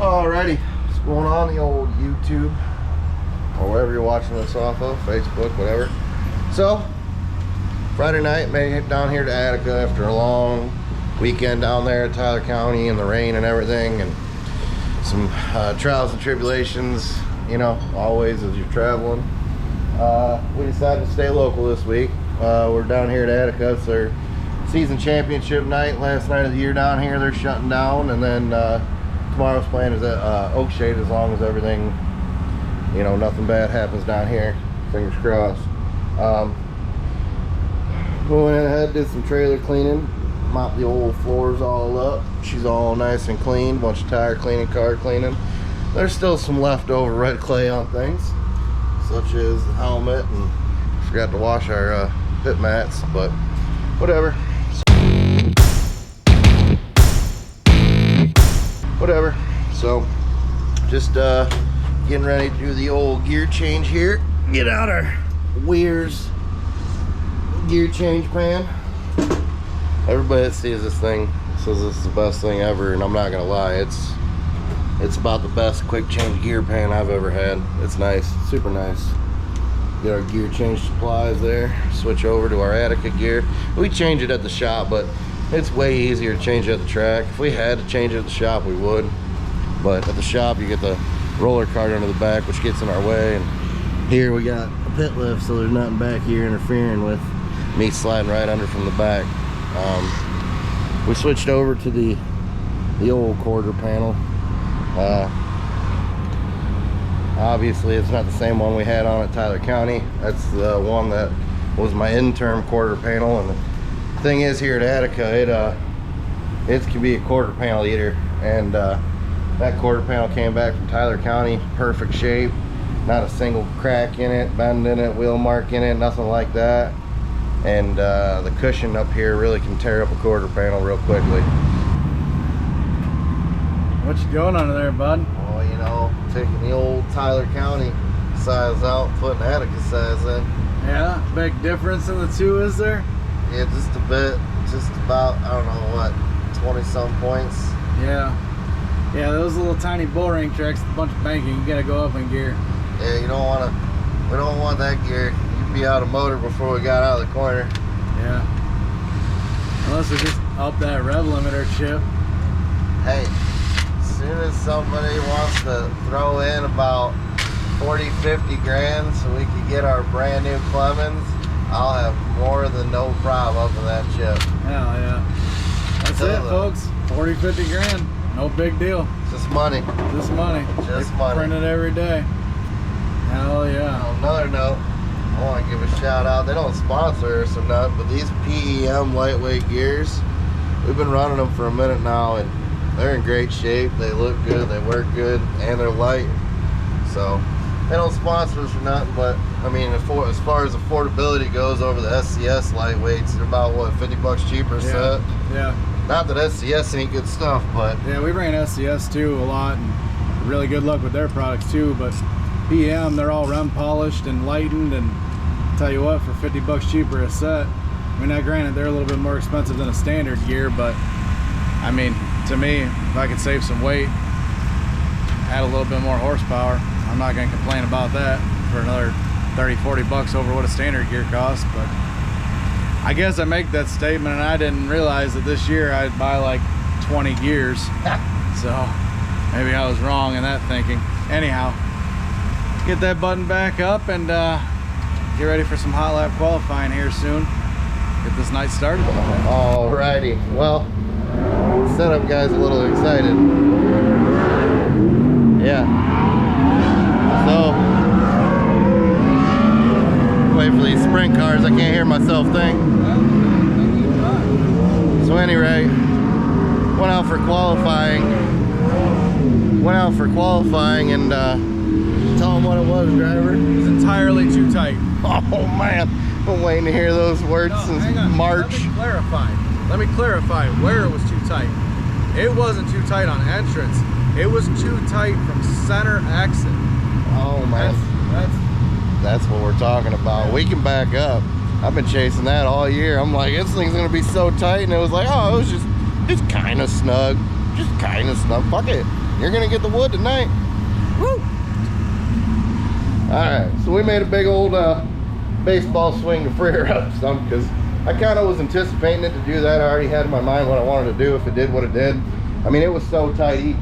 Alrighty, what's going on the old YouTube or wherever you're watching this off of, Facebook, whatever. So Friday night, made it down here to Attica after a long weekend down there at Tyler County and the rain and everything, and some trials and tribulations, you know, always as you're traveling. We decided to stay local this week. We're down here at Attica. It's their season championship night, last night of the year down here. They're shutting down, and then tomorrow's plan is at Oakshade, as long as everything, you know, nothing bad happens down here. Fingers crossed. We went ahead, did some trailer cleaning, mopped the old floors all up. She's all nice and clean. Bunch of tire cleaning, car cleaning. There's still some leftover red clay on things, such as the helmet, and forgot to wash our pit mats, but whatever. Whatever. So just getting ready to do the old gear change here. Get out our Weir's gear change pan. Everybody that sees this thing says this is the best thing ever, and I'm not gonna lie, it's about the best quick change gear pan I've ever had. It's nice, super nice. Get our gear change supplies there, switch over to our Attica gear. We change it at the shop, but it's way easier to change it at the track. If we had to change it at the shop, we would, but at the shop you get the roller cart under the back, which gets in our way, and here we got a pit lift, so there's nothing back here interfering with me sliding right under from the back. We switched over to the old quarter panel. Obviously it's not the same one we had on at Tyler County. That's the one that was my interim quarter panel, and the thing is, here at Attica, it can be a quarter panel eater, and that quarter panel came back from Tyler County, perfect shape, not a single crack in it, bend in it, wheel mark in it, nothing like that. And the cushion up here really can tear up a quarter panel real quickly. What you doing under there, bud? Well, you know, taking the old Tyler County size out and putting Attica size in. Yeah, big difference in the two, is there? Yeah, just a bit, just about, I don't know what, 20 some points. Yeah, those little tiny bull ring tracks, a bunch of banking, you gotta go up in gear. Yeah, we don't want that gear. You'd be out of motor before we got out of the corner. Yeah, unless we just up that rev limiter chip. Hey, as soon as somebody wants to throw in about 40-50 grand so we could get our brand new Clemens, I'll have more than no problem up in that chip. Hell yeah. That's it, folks. 40-50 grand. No big deal. Just money. Just money. Just money. Print it every day. Hell yeah. On another note, I want to give a shout out. They don't sponsor us or nothing, but these PEM lightweight gears, we've been running them for a minute now, and they're in great shape. They look good, they work good, and they're light. So they don't sponsor us or nothing, but I mean, as far as affordability goes over the SCS lightweights, they're about what, 50 bucks cheaper a set. Yeah. Not that SCS ain't good stuff, but yeah, we ran SCS too a lot, and really good luck with their products too. But PM, they're all run polished and lightened, and tell you what, for 50 bucks cheaper a set. I mean, now granted, they're a little bit more expensive than a standard gear, but I mean, to me, if I could save some weight, add a little bit more horsepower, I'm not going to complain about that for another 30-40 bucks over what a standard gear costs. But I guess I make that statement, and I didn't realize that this year I'd buy like 20 gears. So maybe I was wrong in that thinking. Anyhow, get that button back up and get ready for some hot lap qualifying here soon. Get this night started. Alrighty, well, setup guy's a little excited. Yeah. So, wait for these sprint cars. I can't hear myself think. So anyway, went out for qualifying and tell them what it was, driver. It was entirely too tight. Oh man, been waiting to hear those words since March. Let me clarify where it was too tight. It wasn't too tight on entrance. It was too tight from center exit. Oh man, that's what we're talking about. Yeah. We can back up. I've been chasing that all year. I'm like, this thing's gonna be so tight, and it was like, oh, it was just kind of snug, Fuck it. you're gonna get the wood tonight. Woo! Alright, so we made a big old baseball swing to free her up some, because I kind of was anticipating it to do that. I already had in my mind what I wanted to do if it did what it did. I mean, it was so tight. He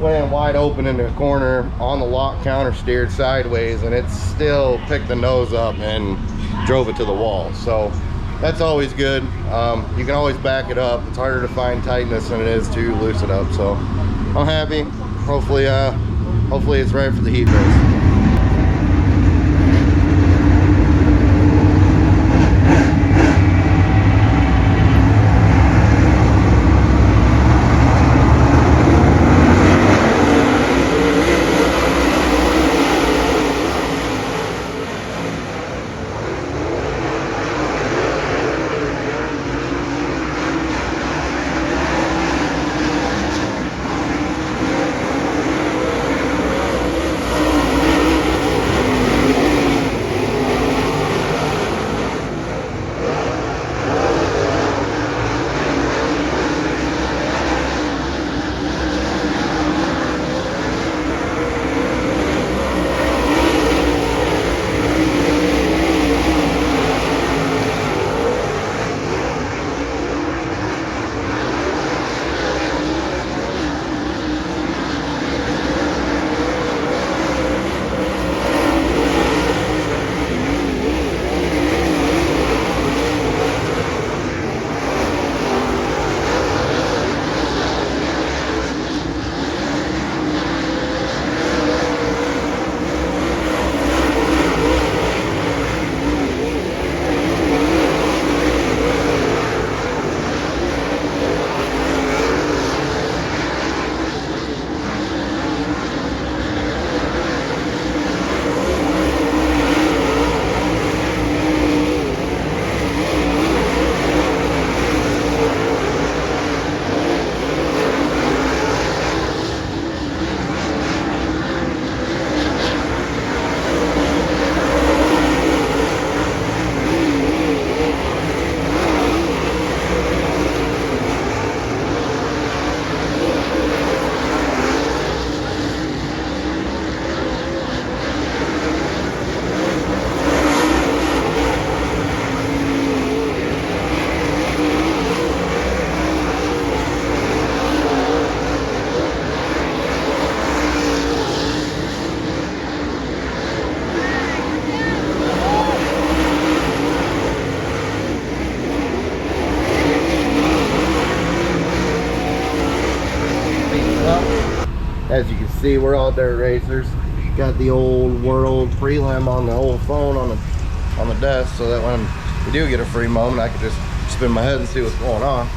went in wide open in the corner on the lock counter, steered sideways, and it still picked the nose up and drove it to the wall. So that's always good. You can always back it up. It's harder to find tightness than it is to loose it up. So I'm happy. Hopefully it's right for the heat race. As you can see, we're all dirt racers. Got the old world prelim on the old phone on the desk, so that when we do get a free moment, I can just spin my head and see what's going on.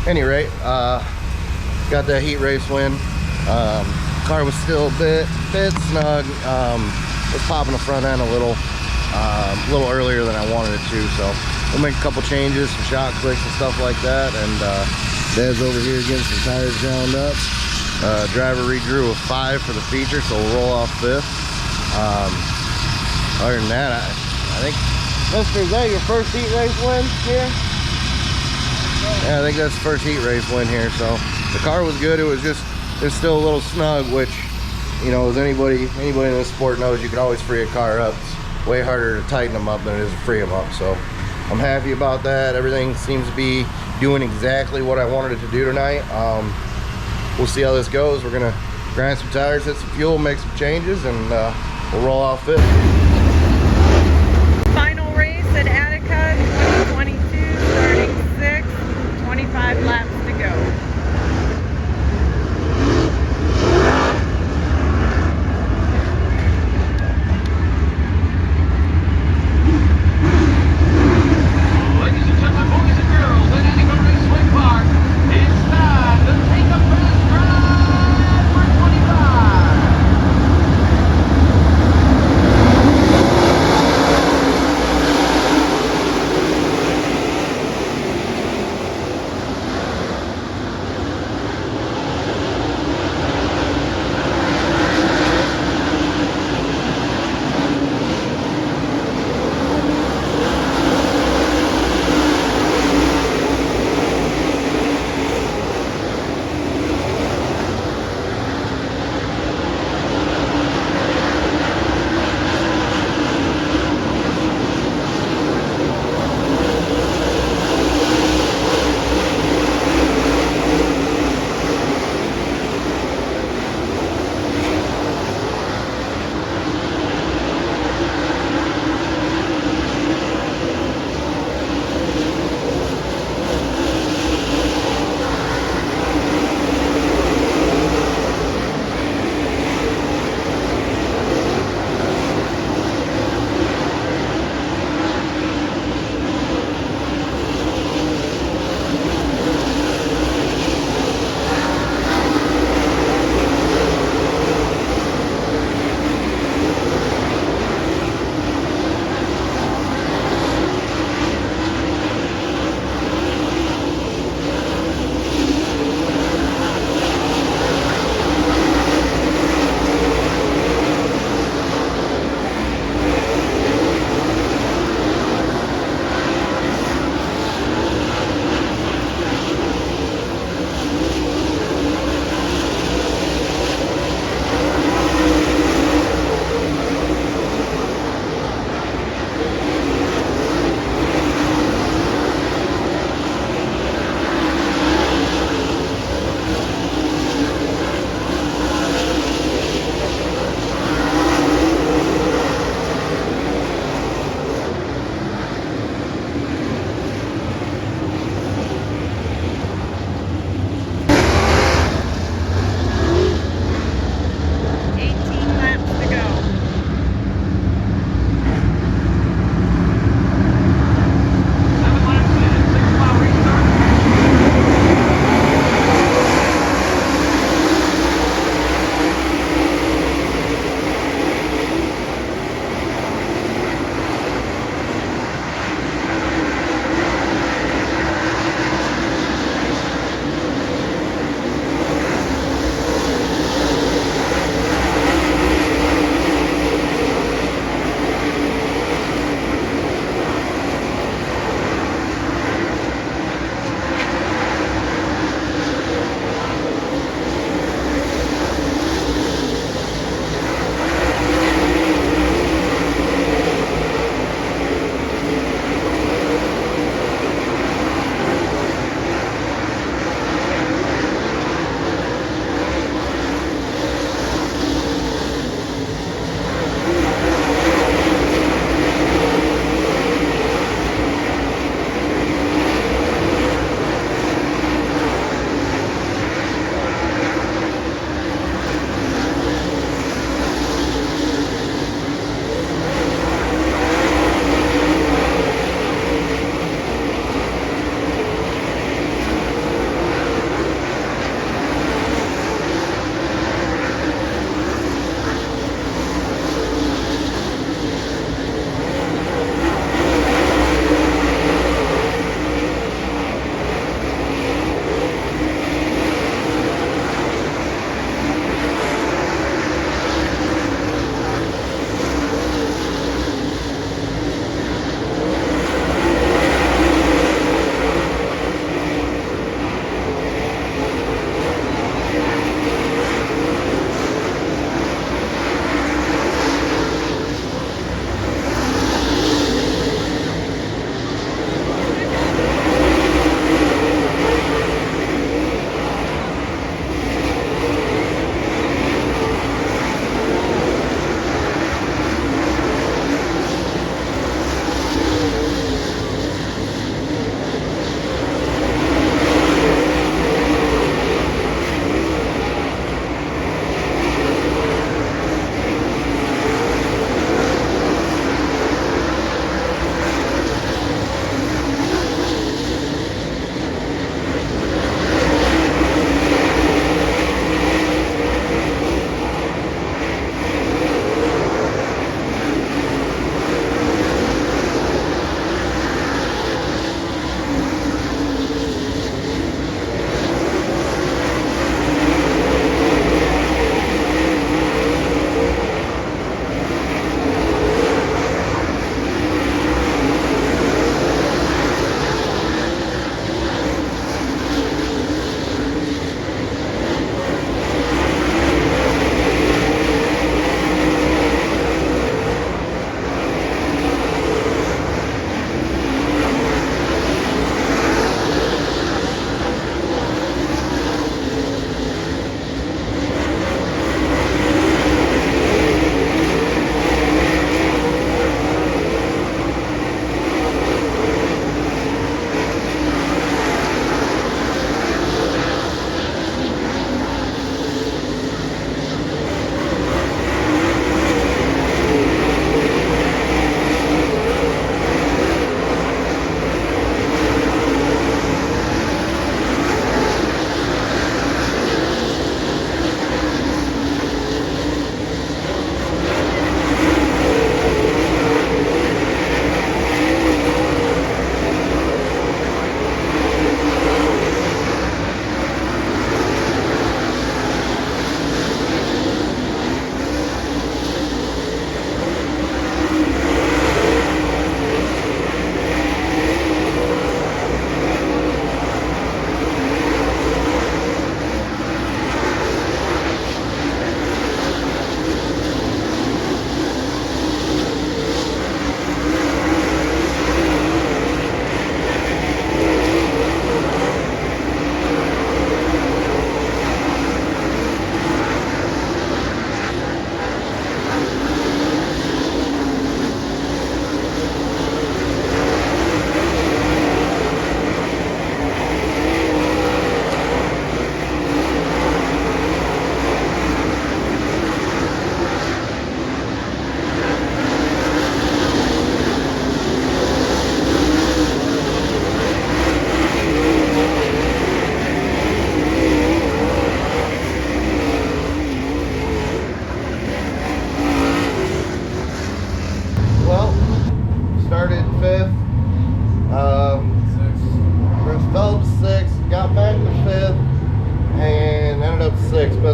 Any rate, got that heat race win. Car was still a bit snug. Was popping the front end a little earlier than I wanted it to, so we'll make a couple changes, some shock clicks and stuff like that. And Dad's over here getting some tires ground up. Driver redrew a 5 for the feature, so we'll roll off 5th. Other than that, I think, Mister, is that your first heat race win here? Yeah, I think that's the first heat race win here. So the car was good. It's still a little snug, which, you know, as anybody in this sport knows, you can always free a car up. It's way harder to tighten them up than it is to free them up. So I'm happy about that. Everything seems to be doing exactly what I wanted it to do tonight. We'll see how this goes. We're gonna grind some tires, hit some fuel, make some changes, and we'll roll off 5th. Final race at Attica 2022, starting 6th, 25 laps to go. Ladies and gentlemen, boys and girls, in Attica Raceway Park, it's time to take a fast ride for 25.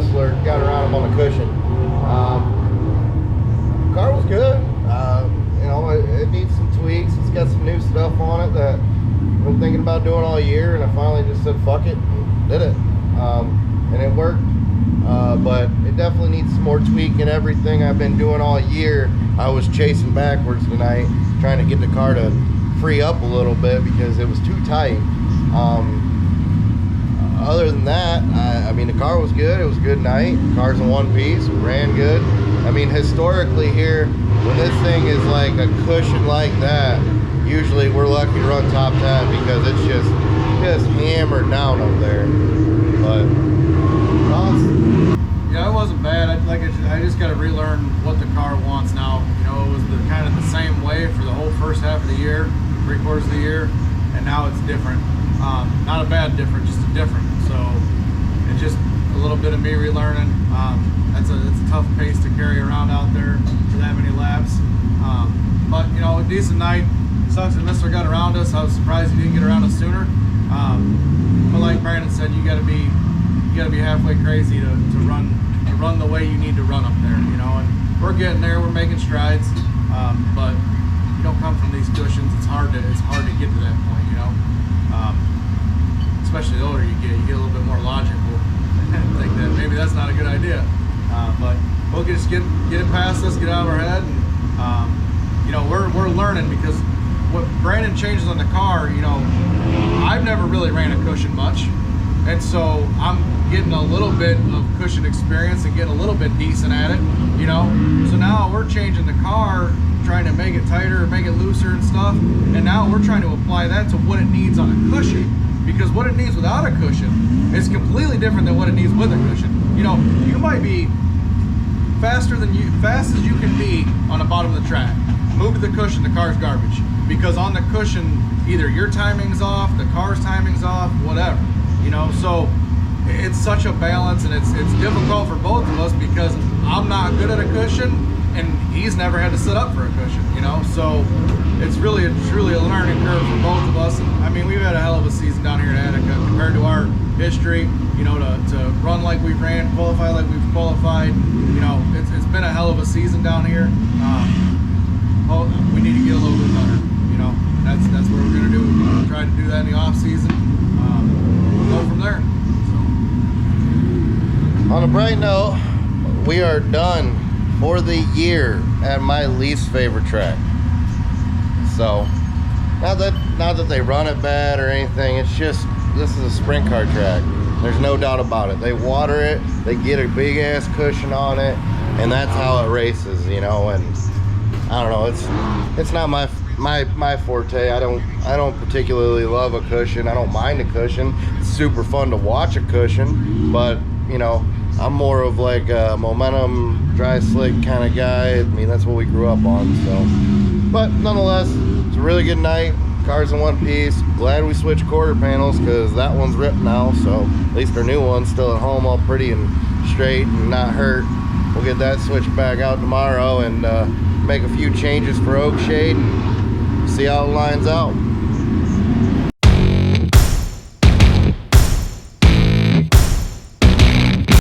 Whistler, got around him on the cushion. Car was good. You know, it needs some tweaks. It's got some new stuff on it that I've been thinking about doing all year, and I finally just said fuck it and did it. And it worked. But it definitely needs some more tweak and everything I've been doing all year. I was chasing backwards tonight, trying to get the car to free up a little bit because it was too tight. Other than that, I mean, the car was good. It was a good night. Car's in one piece, ran good. I mean, historically here, when this thing is like a cushion like that, usually we're lucky to run top 10 because it's just hammered down up there. But yeah, it wasn't bad. I just got to relearn what the car wants now. You know, it was kind of the same way for the whole first half of the year, 3/4 of the year, and now it's different. Not a bad different, just a different. So it's just a little bit of me relearning. It's a tough pace to carry around out there for that many laps. But you know, a decent night. Sucks that Mr. got around us. I was surprised he didn't get around us sooner. But like Brandon said, you got to be halfway crazy to run the way you need to run up there. You know, and we're getting there. We're making strides. But you don't come from these cushions. It's hard to get to that point. You know. Especially the older you get a little bit more logical. Think that maybe that's not a good idea. But we'll just get it past us, get out of our head, and you know, we're learning because what Brandon changes on the car, you know, I've never really ran a cushion much, and so I'm getting a little bit of cushion experience and getting a little bit decent at it, you know. So now we're changing the car, trying to make it tighter, make it looser and stuff, and now we're trying to apply that to what it needs on a cushion, because what it needs without a cushion is completely different than what it needs with a cushion. You know, you might be fast as you can be on the bottom of the track. Move to the cushion, the car's garbage, because on the cushion either your timing's off, the car's timing's off, whatever, you know. So it's such a balance, and it's difficult for both of us because I'm not good at a cushion and he's never had to sit up for a cushion, you know. So it's truly a learning curve for both of us. And I mean, we've had a hell of a season down here in Attica compared to our history, you know, to run like we've ran, qualify like we've qualified. You know, it's been a hell of a season down here. Well, we need to get a little bit better, you know. That's what we're gonna do. We'll try to do that in the off season. We'll go from there. So. On a bright note, we are done for the year at my least favorite track. So, not that they run it bad or anything. It's just, this is a sprint car track. There's no doubt about it. They water it, they get a big ass cushion on it, and that's how it races, you know. And I don't know, it's not my forte. I don't particularly love a cushion. I don't mind a cushion. It's super fun to watch a cushion, but you know, I'm more of like a momentum, dry slick kind of guy. I mean, that's what we grew up on. So, but nonetheless, it's a really good night. Car's in one piece. Glad we switched quarter panels because that one's ripped now. So at least our new one's still at home, all pretty and straight and not hurt. We'll get that switched back out tomorrow and make a few changes for oak shade and see how it lines out.